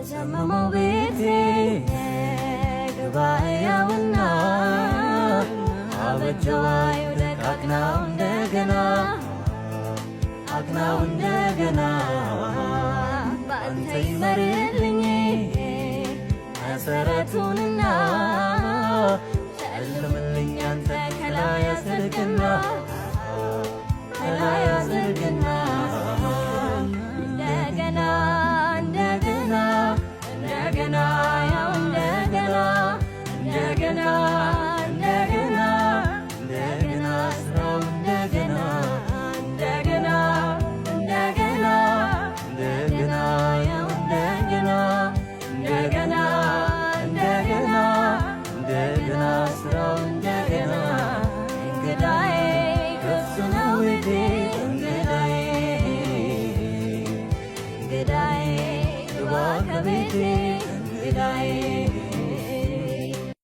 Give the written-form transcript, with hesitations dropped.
ዘመመው ቤቴ ግባኤያውና አበጀዋይ ወደቅ አቅናው እንደገና በአንተ ይመርልኝ መሰረቱንና ጨልምልኝ አንተ ከላይ አስርግና እንደገና ያው እንደገና ስራው እንደገና ያው እንደገና ስራው እንደገና እንግዳዬ ከሱ ነው ቤቴ እንግዳዬ ግባ ከቤቴ